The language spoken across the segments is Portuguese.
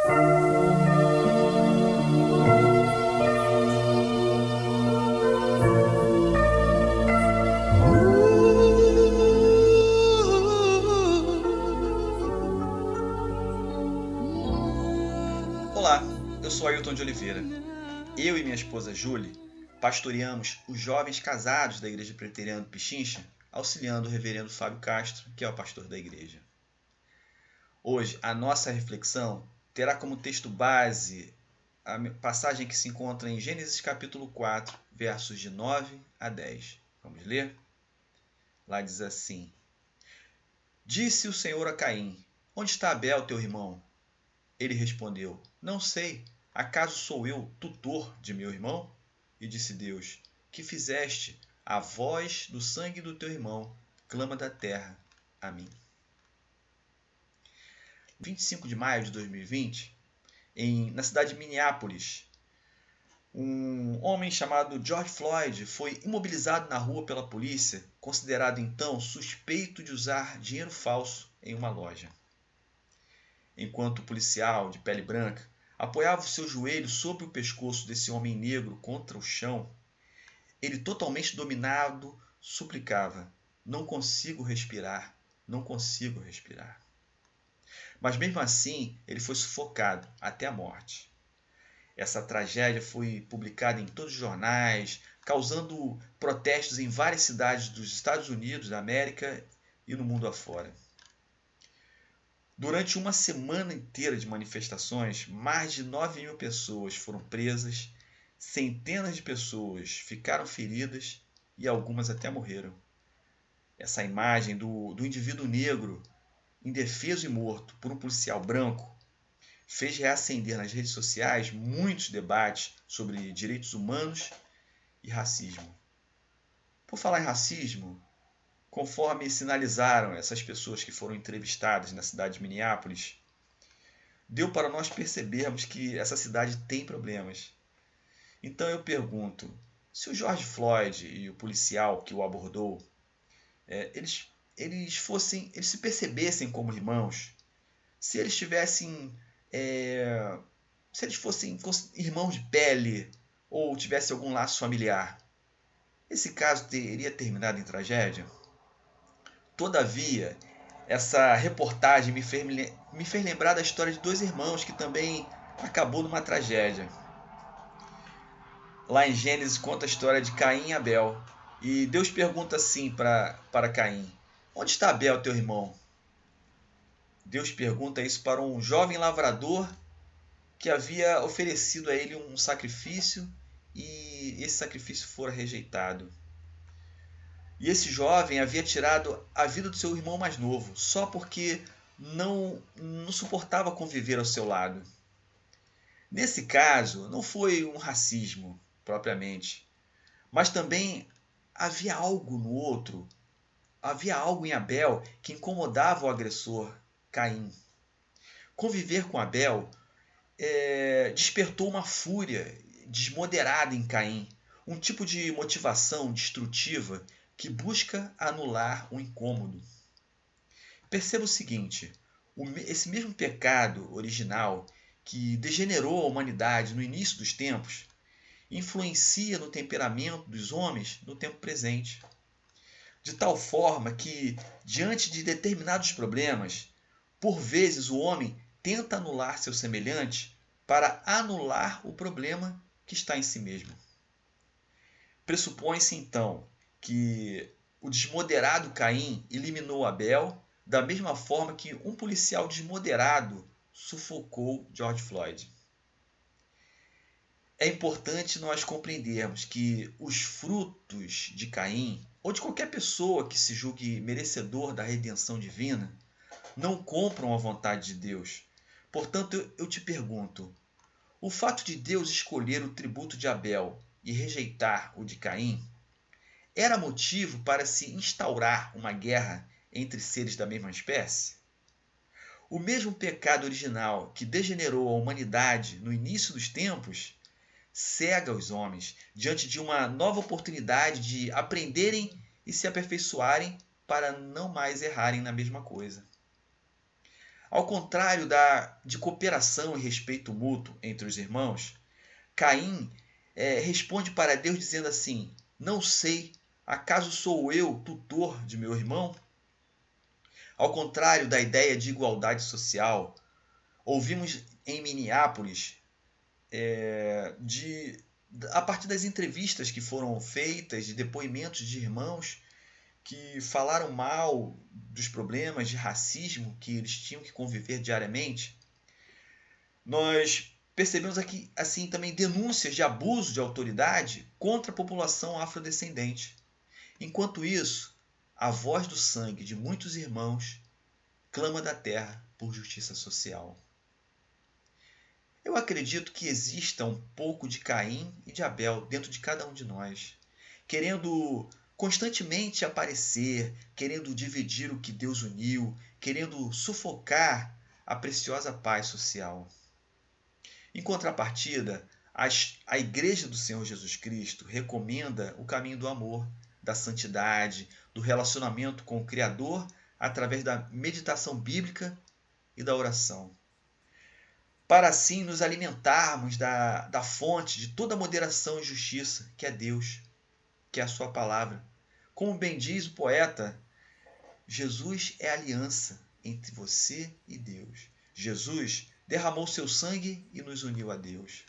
Olá, eu sou Ailton de Oliveira. Eu e minha esposa Julie pastoreamos os jovens casados da Igreja Presbiteriana do Pichincha, auxiliando o reverendo Fábio Castro, que é o pastor da igreja. Hoje, a nossa reflexão terá como texto base a passagem que se encontra em Gênesis capítulo 4, versos de 9 a 10. Vamos ler? Lá diz assim: Disse o Senhor a Caim: Onde está Abel, teu irmão? Ele respondeu: Não sei. Acaso sou eu tutor de meu irmão? E disse Deus: Que fizeste? A voz do sangue do teu irmão clama da terra a mim. 25 de maio de 2020, na cidade de Minneapolis, um homem chamado George Floyd foi imobilizado na rua pela polícia, considerado então suspeito de usar dinheiro falso em uma loja. Enquanto o policial de pele branca apoiava o seu joelho sobre o pescoço desse homem negro contra o chão, ele, totalmente dominado, suplicava: Não consigo respirar, não consigo respirar. Mas mesmo assim, ele foi sufocado até a morte. Essa tragédia foi publicada em todos os jornais, causando protestos em várias cidades dos Estados Unidos da América e no mundo afora. Durante uma semana inteira de manifestações, mais de 9.000 pessoas foram presas, centenas de pessoas ficaram feridas e algumas até morreram. Essa imagem do indivíduo negro, indefeso e morto por um policial branco, fez reacender nas redes sociais muitos debates sobre direitos humanos e racismo. Por falar em racismo, conforme sinalizaram essas pessoas que foram entrevistadas na cidade de Minneapolis, deu para nós percebermos que essa cidade tem problemas. Então eu pergunto, se o George Floyd e o policial que o abordou, eles se percebessem como irmãos, se eles fossem irmãos de pele ou tivesse algum laço familiar, esse caso teria terminado em tragédia? Todavia, essa reportagem me fez lembrar da história de dois irmãos que também acabou numa tragédia. Lá em Gênesis conta a história de Caim e Abel. E Deus pergunta assim para Caim: Onde está Abel, teu irmão? Deus pergunta isso para um jovem lavrador que havia oferecido a ele um sacrifício e esse sacrifício fora rejeitado. E esse jovem havia tirado a vida do seu irmão mais novo, só porque não suportava conviver ao seu lado. Nesse caso, não foi um racismo, propriamente, mas também havia algo no outro, havia algo em Abel que incomodava o agressor, Caim. Conviver com Abel despertou uma fúria desmoderada em Caim, um tipo de motivação destrutiva que busca anular o incômodo. Perceba o seguinte: esse mesmo pecado original que degenerou a humanidade no início dos tempos influencia no temperamento dos homens no tempo presente. De tal forma que, diante de determinados problemas, por vezes o homem tenta anular seu semelhante para anular o problema que está em si mesmo. Pressupõe-se então que o desmoderado Caim eliminou Abel da mesma forma que um policial desmoderado sufocou George Floyd. É importante nós compreendermos que os frutos de Caim, ou de qualquer pessoa que se julgue merecedor da redenção divina, não compram a vontade de Deus. Portanto, eu te pergunto, o fato de Deus escolher o tributo de Abel e rejeitar o de Caim era motivo para se instaurar uma guerra entre seres da mesma espécie? O mesmo pecado original que degenerou a humanidade no início dos tempos cega os homens diante de uma nova oportunidade de aprenderem e se aperfeiçoarem para não mais errarem na mesma coisa. Ao contrário de cooperação e respeito mútuo entre os irmãos, Caim responde para Deus dizendo assim: não sei, acaso sou eu tutor de meu irmão? Ao contrário da ideia de igualdade social, ouvimos em Minneapolis, a partir das entrevistas que foram feitas, de depoimentos de irmãos que falaram mal dos problemas de racismo que eles tinham que conviver diariamente, nós percebemos aqui assim também denúncias de abuso de autoridade contra a população afrodescendente. Enquanto isso, a voz do sangue de muitos irmãos clama da terra por justiça social. Eu acredito que exista um pouco de Caim e de Abel dentro de cada um de nós, querendo constantemente aparecer, querendo dividir o que Deus uniu, querendo sufocar a preciosa paz social. Em contrapartida, a Igreja do Senhor Jesus Cristo recomenda o caminho do amor, da santidade, do relacionamento com o Criador através da meditação bíblica e da oração, para assim nos alimentarmos da fonte de toda moderação e justiça, que é Deus, que é a sua palavra. Como bem diz o poeta, Jesus é a aliança entre você e Deus. Jesus derramou seu sangue e nos uniu a Deus.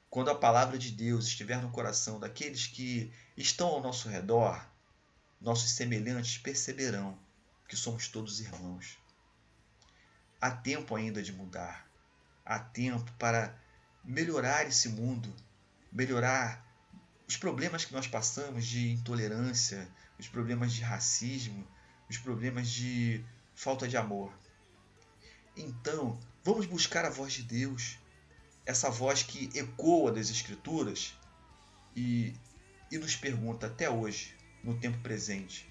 Quando a palavra de Deus estiver no coração daqueles que estão ao nosso redor, nossos semelhantes perceberão que somos todos irmãos. Há tempo ainda de mudar. Há tempo para melhorar esse mundo, melhorar os problemas que nós passamos de intolerância, os problemas de racismo, os problemas de falta de amor. Então, vamos buscar a voz de Deus, essa voz que ecoa das Escrituras e nos pergunta até hoje, no tempo presente,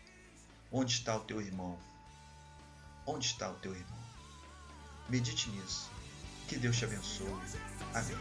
onde está o teu irmão? Onde está o teu irmão? Medite nisso. Que Deus te abençoe. Amém.